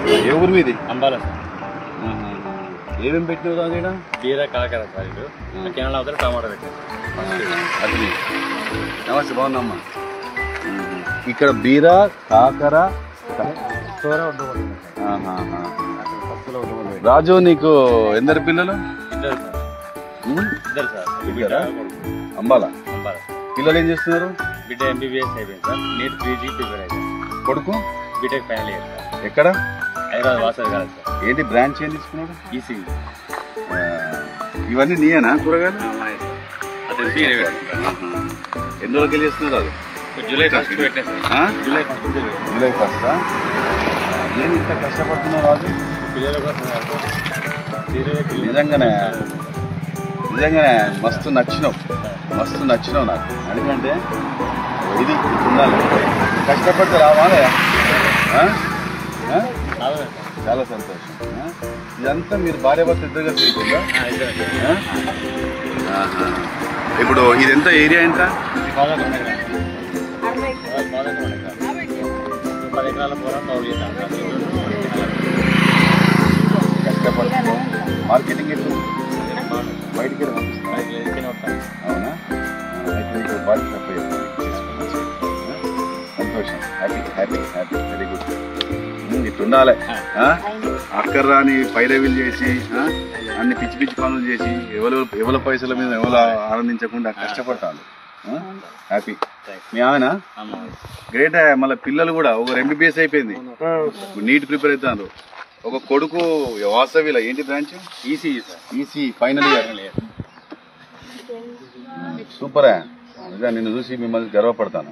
ఏ ఊరు మీది? అంబాలా సార్. ఏమేమి పెట్టినావు రాజు? బీర కాకర సార్. ఇటు కెనాల్ అవతల టమాటా పెట్టారు. అది నమస్తే, బాగున్నామ్మా. ఇక్కడ బీర కాకర. రాజు, నీకు ఎందరు పిల్లలు? ఇద్దరు సార్. అంబాలా. పిల్లలు ఏం చేస్తున్నారు? బిడ్డ ఎంబీబీఎస్ అయిపోయింది సార్. నీట్ పీజీ ప్రిపేర్ అయింది. కొడుకు బీటెక్ ఫైనల్ ఇయర్ సార్. ఎక్కడ? Hyderabad Vasavi college sir. ఏంటి బ్రాంచ్ ఏం తీసుకున్నాడు? ఈసీఈ. ఇవన్నీ నీయేనా కూరగాయలు? అదే ఎన్ని రోజులకి వెళ్ళి చేస్తున్నారు? అది జూలై 1 పెట్టే సార్. జూలై 1 ఏం ఇంత కష్టపడుతున్నావు రాజు? పిల్లల కోసం నిజంగానే మస్తు నచ్చినావు నాకు. ఎందుకంటే ఇది ఉండాలి, కష్టపడితే రావాలి. చాలా సంతోషం. ఇదంతా మీరు భార్య భర్త ఇద్దరుగా తిరుగుతుందా? ఇప్పుడు ఇదెంత ఏరియా? ఎంత? 10 ఎకరాల పొలం కౌలు చేశాను. కష్టపడుతున్నావు. మార్కెటింగ్ ఎప్పుడు బయటికి అవునా? అయితే నీకు బాధ్యత సంతోషం. Happy very good. ఇట్లుండాలి. అక్కర్రాని పైరవీలు చేసి అన్ని పిచ్చి పిచ్చి పనులు చేసి ఎవరి పైసల మీద ఎవరు ఆనందించకుండా కష్టపడతాను. హ్యాపీ. మీ ఆమెనా? గ్రేట్. మళ్ళీ పిల్లలు కూడా ఒకరు ఎంబీబీఎస్ అయిపోయింది, నీట్ ప్రిపేర్ అవుతారు. ఒక కొడుకు వాసవిలో ఏంటి బ్రాంచ్? EC final year. సూపరా. నిన్ను చూసి మిమ్మల్ని గర్వపడతాను.